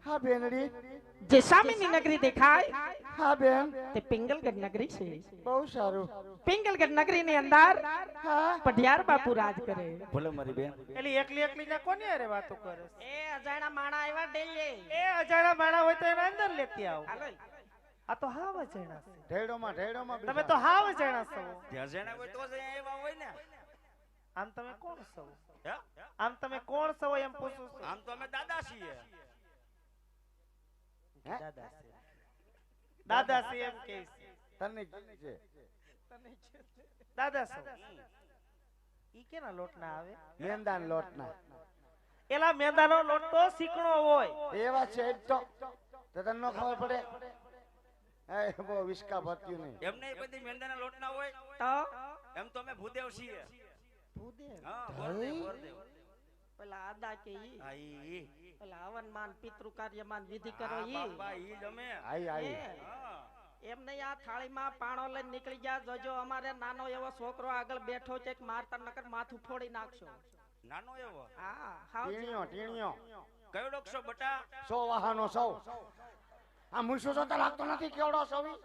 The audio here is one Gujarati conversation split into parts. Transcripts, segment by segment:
હા બેનડી. જે સામેની નગરી દેખાય હા બેન. તે પિંગલગઢ નગરી છે. બહુ સારું. પિંગલગઢ નગરી ની અંદર હા. પઢિયાર બાપુ રાજ કરે. ભલે મારી બેન. એલી એકલી એકલી ના કોની અરે વાતો કરે? એ અજાણા માણા આવ્યા ડેલે. એ અજાણા માણા હોય તો એને અંદર લેતી આવો. હાલો. આ તો હાવ અજાણા છે. ઢેડોમાં તમે તો હાવ અજાણા છો. અજાણા હોય તો જ અહીંયા એવા હોય ને. આમ તમે કોણ છો? હે? આમ તમે કોણ છો એમ પૂછું છું. આમ તો અમે દાદા છીએ. દાદા છે. દાદા છે એમ કે છે. તને છે. દાદા છો. ઈ કેના લોટ ના આવે? મેંદાન લોટના. એલા મેંદાનો લોટ તો શીકણો હોય. એવા છે તો તને ન ખબર પડે. એ બહુ વિસ્કા ભરતી નહીં. એમ નહીં બધી મેંદાના લોટ ના હોય. તો એમ તો અમે ભૂદેવ છીએ. ભૂદેવ. હા, બોરદેવ બોરદેવ. પેલા આદા કે ઈ. હા ઈ. પેલા હવન માન પિતૃ કાર્ય માન વિધિ કરો હા, ઈ. બાપા ઈ જ અમે. આઈ. હા. એમ નહીં આ થાળીમાં પાણો લઈને નીકળી ગયા. જોજો અમારે નાનો એવો છોકરો આગળ બેઠો છે કે મારતા નકર માથું ફોડી નાખશો. નાનો એવો. હા હાવ ટીણીયો. કયો ડોકશો બટા? 100 વાહનો 100. આ મુસો જોતા લાગતો નથી કેવડો સવી.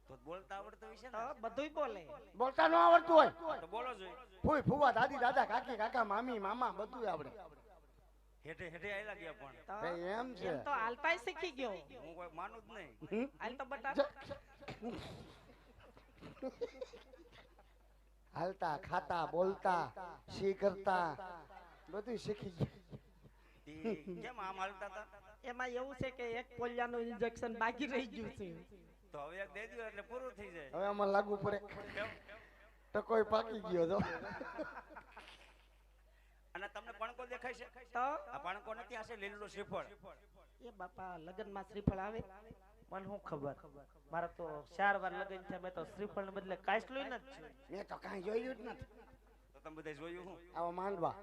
તો બોલતા આવડતું હશે તો ને? બધુંય બોલે. બોલતા ન આવડતું હોય. તો બોલો જોઈ. ફૂઈ ફુવા દાદી દાદા કાકી કાકા મામી મામા બધું આવડે. હેઠે હેઠે આયલા ગયા પણ. તો ભાઈ એમ છે. એમ તો હાલતાય શીખી ગયો. હું કોઈ માનું જ નહીં. હાલ તો બટા. હાલતા ખાતા બોલતા સી કરતા બધું શીખી ગયું. કેમ આમ હાલતા હતા? એમાં એવું છે કે એક પોલિયાનું ઇન્જેક્શન બાકી રહી ગયું છે. તો હવે એક દે દ્યો એટલે પૂરું થઈ જાય. હવે આમાં લાગુ પડે કેમ? તો કોઈ પાકી ગયો તો. અને તમને પણકો દેખાય છે? તો આ પણકો નથી, આ છે લીલું શ્રીફળ. એ બાપા લગનમાં શ્રીફળ આવે. મને શું ખબર? મારા તો 4 વાર લગન છે. મેં તો શ્રીફળ ને બદલે કાચલું ન જ છે. મેં તો કાંઈ જોયું જ નથી. તો તમે બધા જોયું હું? આવો માંડવા.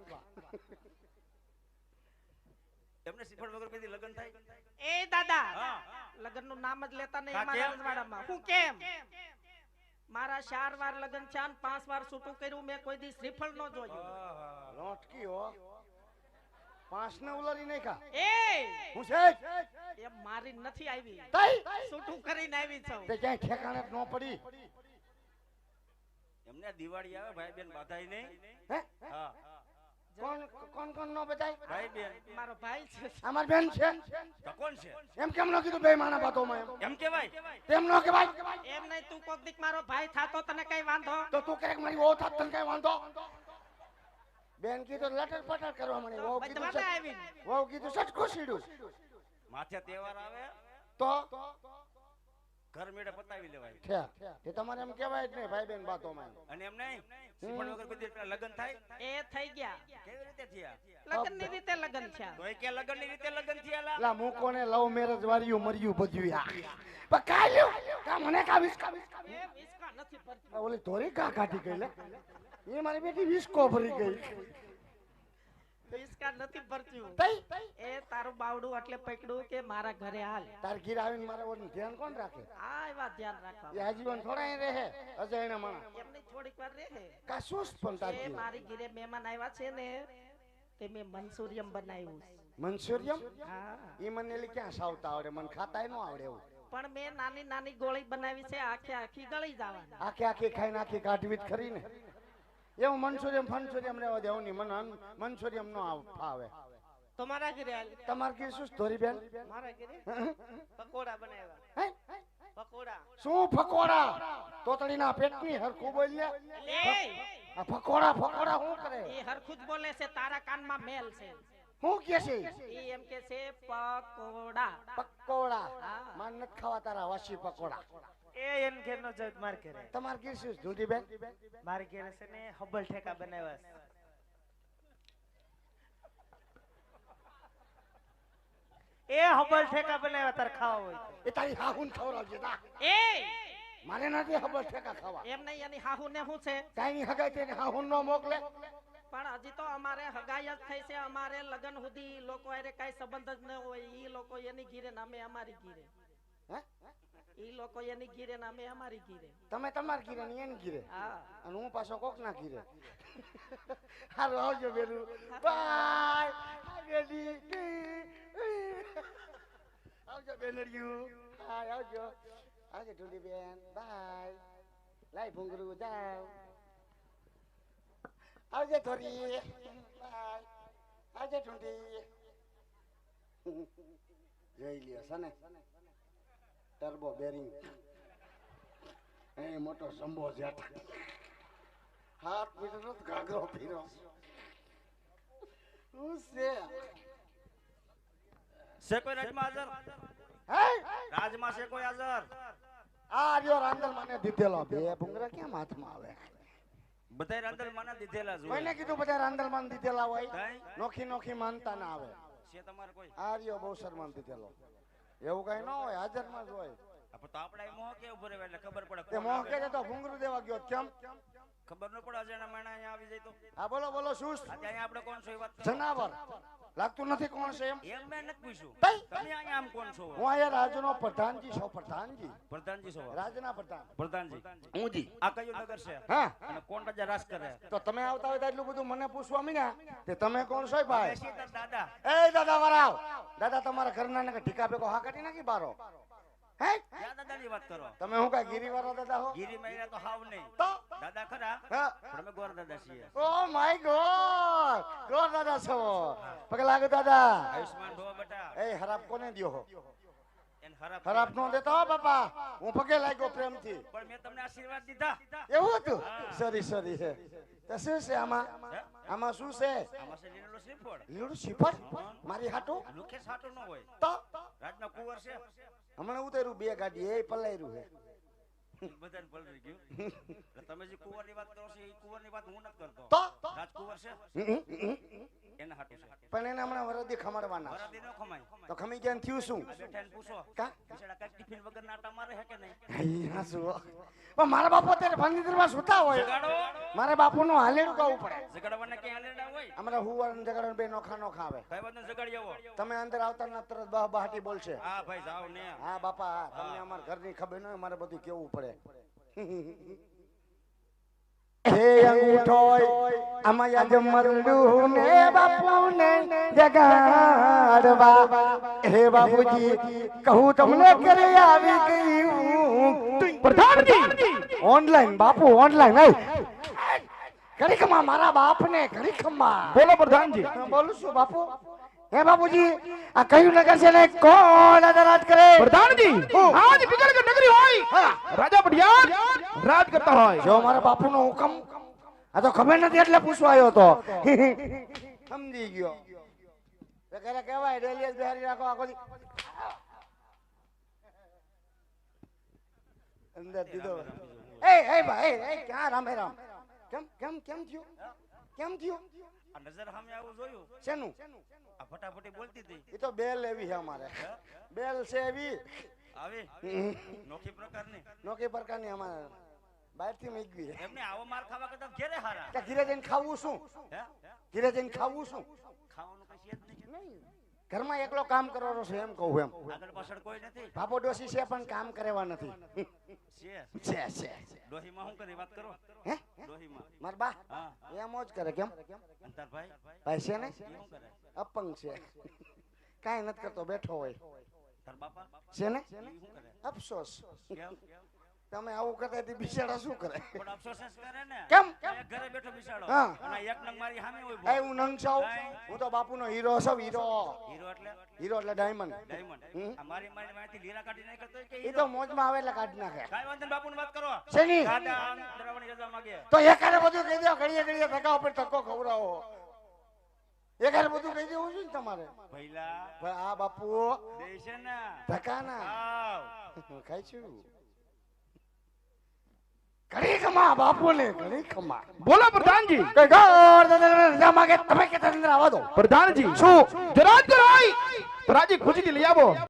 એમને શ્રીફળ વગર કદી લગન થાય? એ દાદા હા. લગનનું નામ જ લેતા નહીં હા, અમારા કેમ? રજવાડામાં. હું કેમ? મારા 4 વાર લગન છે અને 5 વાર છૂટું કર્યું. મેં કોઈ દી શ્રીફળ ન જોયું. આહા. લોટકી હો. 5 ને ઉલારી નાખ્યા. એ હું છે એ મારી નથી આવી. તઈ છૂટું કરીને આવી છું. તે ક્યાંય ઠેકાણે જ ન પડી. એમને દિવાળી આવે ભાઈ બેન બાધાય નહીં. હે હા. કોણ નો બતાય? ભાઈ બેન. મારો ભાઈ છે. અમાર બેન છે. તો કોણ છે? એમ કેમ ન કીધું બે માણા બાતોમાં એમ? એમ કેવાય? તેમ ન કહેવાય. એમ નહીં તું કોક દીક મારો ભાઈ થાતો તને કઈ વાંધો? તો તું ક્યારેક મારી વહુ થાત તને કઈ વાંધો? બેન કીધું લટર પટર કરવા મને. વહુ કીધું બધવાને આવી. વહુ કીધું સટકું સીડું. માથે તહેવાર આવે તો ઘર મેળે પતાવી લેવાય. એ તમારે એમ કહેવાય જ નહીં ભાઈ બેન બાતોમાં. અને એમ નહીં શ્રીફળ વગર કદી પેલા લગન થાય? એ થઈ ગયા. કેવી રીતે થયા? લગન ની રીતે લગન થયા. તો એ કે લગન ની રીતે લગન થયા લા? લા મૂકો ને લવ મેરેજ વાળ્યું મર્યું બધું આ. પણ કાલ્યું કા મને કા વિસ્કા એ વિસ્કા નથી પડતી. ઓલી ધોરી કા કાઢી ગઈ લે. એ મારી બેટી વિસ્કો ભરી ગઈ. વિસ્કા નથી પડતી. તઈ એ તારું બાવડું એટલે પકડ્યું કે મારા ઘરે હાલ. તાર ઘીર આવીને મારા ઓનું ધ્યાન કોણ રાખે? આ એવા ધ્યાન રાખવા. એ આજીવન થોડા અહીં રહે અજાયણા માણા. એમની થોડીક વાર રહે. કા સુસ્ત પણ તાર એ ઘીર. મારી ઘરે મહેમાન આવ્યા છે ને તે મેં મંચુરિયમ બનાવ્યું. મનસુરિયમ હા ઈ મને એલી ક્યાં સાવતા આવડે? મને ખાતાય ન આવડે એવું. પણ મેં નાની નાની ગોળી બનાવી છે. આખી આખી ગળી જવાની. આખે આખી ખાઈને આખી કાઢવી જ ખરી ને. એવું મનસુરિયમ ફનસુરિયમ રહેવા દેવું નહીં. મને મનસુરિયમ નો ફાવે. તો મારા ઘરે હાલ. તમાર ઘીર શું ધોરી બેન? મારા ઘરે પકોડા બનાવ્યા. હે? પકોડા. શું ફકોડા? તોતડીના પેટની હરખું બોલ લે. આ ફકોડા ફકોડા શું કરે? એ હરખું જ બોલે છે. તારા કાનમાં મેલ છે. શું કે છે? એ એમ કે છે પકોડા. પકોડા. હા. માન નથી ખાવા તારા વાસી પકોડા. એ એન ઘેર નો જજ માર ઘરે. તમાર ઘીર શું ધૂંધી બેન? મારી ઘરે છે ને હબલ ઠેકા બનાવ્યા છે. એ હબલ ઠેકા બનાવ્યા તાર ખાવા હોય તો. એ તારી હાહુન ખવડાવજે તા. એ મારે નથી ખબર ઠેકા ખાવા. એમ નહીં એની હાહુ ને શું છે? કાઈ હગાઈ તેને હાહુન નો મોકલે. પણ હજી તો અમારે હગાઈ જ થઈ છે. અમારે લગન સુધી લોકો અરે કઈ સંબંધ જ ન હોય. ઈ લોકો એની ઘીરે ને અમે અમારી ઘીરે. હે? ઈ લોકો એની ઘીરે ને અમે અમારી ઘીરે. તમે તમાર ઘીરે ને એન ઘીરે. હા અને હું પાછો કોક ના ઘીરે. હાલો આવજો બેલું. બાય બેલી. બેનડિયું હા આવજો આવજો ઢુંડી બેન બાય લાઈ ભૂંગરું જાવ આવજે થોડી બાય આવજે ઢુંડી જોઈ લ્યો સને ટર્બો બેરિંગ એ મોટો સંભો જેઠ હાથ મીટર ઘાઘરો પીરો હું છે કોઈ રાજમાં હાજર હે રાજમાં છે કોઈ હાજર આ રહ્યો રાંદલ મને દીધેલો બે ભૂંગરા કેમ હાથમાં આવે બધાય રાંદલ માના દીધેલા જ કોઈને હોય કીધું બધા રાંદલ માન દીધેલા હોય કાંઈ? નોખી નોખી માનતા ના આવે છે તમારે કોઈ આ રહ્યો બહુ શરમાન દીધેલો એવું કઈ ન હોય હાજરમાં જ હોય તો આપણે અહીં મોહ કેવું ભરે એટલે ખબર પડે તે કોણ મોહ આવે. કે તો ભૂંગરું દેવા ગયો કેમ ખબર ન પડે અજાણા માણા અહીંયા આવી જાય તો હા બોલો બોલો શું છે? આજે અહીંયા આપણે કોણ છો એ વાત કરો. જનાવર લાગતું નથી કોણ છે એમ એમ મેં નથી પૂછ્યું તઈ. તમે અહીંયા આમ કોણ છો હું અહીંયા રાજનો પ્રધાનજી છો પ્રધાનજી પ્રધાનજી છો રાજના પ્રધાન પ્રધાનજી હુંજી આ કયું નગર છે હા અને કોણ રાજા રાજ કરે તો તમે આવતા હોય તો એટલું બધું મને પૂછવા મીના તે તમે કોણ છો ભાઈ બેસી તાર દાદા એ દાદા વરાવ દાદા તમારા ઘરના ને ઢીકા ભેગો હા કાઢી નાખી બારો હે ક્યાં દાદાની વાત કરો તમે હું કઈ ગીરીવાળા દાદા હો ગીરી મહિલા તો હાવ નહીં તો દાદા ખરા હા પણ અમે ગોર દાદા છીએ ઓ માય ગોડ ગોર દાદા છો પગે લાગે દાદા આયુષ્માન ભવ બેટા એ હરાબ કોને દ્યો હો એને ખરાબ ખરાબ નો દેતો હો બાપા હું પગે લાગ્યો પ્રેમથી પણ મેં તમને આશીર્વાદ દીધા એવું હતું સોરી સોરી હે તો શું છે આમાં હે? આમાં શું છે આમાં છે લીલો શ્રીફળ લીલું શીફળ મારી હાટું લુખે સાટું ન હોય તો રાજના કુંવર છે હમણાં ઉતર્યું બે ગાડી એ પલાયરું હે બધાને પલળી ગયું એટલે તમે જે કુંવરની વાત કરો છો એ કુંવરની વાત હું નથી કરતો તો રાજકુંવર છે એને હાટું છે પણ એને હમણાં વરદી ખમાડવાના વરાદી ન ખમાય તો ખમી ગયા થયું શું આ બેઠા એને પૂછો કા બિચારા કાંઈક ટિફિન વગર નાટા મારે હે કે નહીં હઈ હાસુ પણ મારા બાપુ અત્યારે ફર્નિચરમાં સુતા હોય જગાડો મારા બાપુનું હાલેડું ગાવું પડે જગાડવાના ક્યાં હાલેડા હોય અમારા હુવાર ને જગાડો બે નોખા નોખા આવે ભાઈ બંધ જગાડી આવો તમે અંદર આવતા ના તરત બહ બહાટી બોલશે હા ભાઈ જાઓ ને હા બાપા હા, તમને અમારા ઘરની ખબર ન હોય મારે બધું કેવું પડે હે અંગૂઠોય આમાં યાદ મરડું ને બાપુને જગાડવા હે બાપુજી કહું તમને કરે આવી ગયું પ્રધાનજી ઓનલાઈન બાપુ ઓનલાઈન ઘડીકમાં મારા બાપને ઘડીકમાં બોલો પ્રધાનજી બોલું છું બાપુ હે બાપુજી આ કયું નગર છે ને કોણ રાજ કરે પ્રધાનજી આજ બિગડ નગરી હોય રાજા પડિયાર રાજ કરતા હોય જો મારા બાપુનો હુકમ આ તો ખબર નથી એટલે પૂછવા આવ્યો તો સમજી ગયો તો ઘરે કહેવાય ડેલી બિહારી રાખો આખો દી અંદર દીધો એ ભાઈ એ ક્યાં રામે રામ કેમ કેમ કેમ થયું કેમ થયું આ નજર સામે આવું જોયું શેનું આ ફટાફટી બોલતી હતી એ તો બેલ એવી છે અમારે બેલ છે એવી આવી નોખી પ્રકારની નોકી પ્રકારની અમારે બહારથી મૂકવી એમને આવો માર ખાવા કરતા ઘેરે હારા કે ઘીરે જઈને ખાવું શું હે ઘીરે જઈને ખાવું શું ખાવાનું કઈ છે જ નહીં ઘરમાં એકલો કામ કરવાનો છે એમ કહું એમ આગળ પાછળ કોઈ નથી બાપો ડોસી છે પણ કામ કરેવા નથી છે છે ડોહીમાં શું કરી વાત કરો હે ડોહીમાં માર બા હા એમ જ કરે કેમ અંતર ભાઈ ભાઈ છે ને એ શું કરે અપંગ છે કાંઈ નથી કરતો બેઠો હોય તાર બાપા છે ને એ શું કરે અફસોસ કેમ તમે આવું કરતા હતી બિચારા શું કરે પણ અફસોસ જ કરે ને કેમ? એક ઘરે બેઠો બિચારો હા. અને એક નંગ મારી સામે હોય એ હું નંગ છું હું તો બાપુનો હીરો છું હીરો હીરો એટલે હીરો એટલે ડાયમંડ ડાયમંડ આ મારી મારીથી લીલા કાઢી નહીં કરતો કે એ તો મોજમાં આવે એટલે કાઢી નાખે કાઈ વાંધો નહીં, બાપુની વાત કરો શેની દાદા આમ ડરાવવાની રજા માંગે તો એકારે બધું કહી દો ઘડીએ ઘડીએ ધક્કા ઉપર ધક્કો ખવડાવો એકારે બધું કહી દેવું છે ને તમારે ભઈલા ભાઈ આ બાપુ દેશે ને ધક્કા ના આવ ખાઈ છું ઘડી ખમા બાપુ ને ઘડી ખમા બોલો પ્રધાનજી કઈ ઘર રજા માંગે તમે કે અંદર આવવા દો પ્રધાનજી શું જરાજ કરાય તો રાજી ખુશીથી લઈ આવો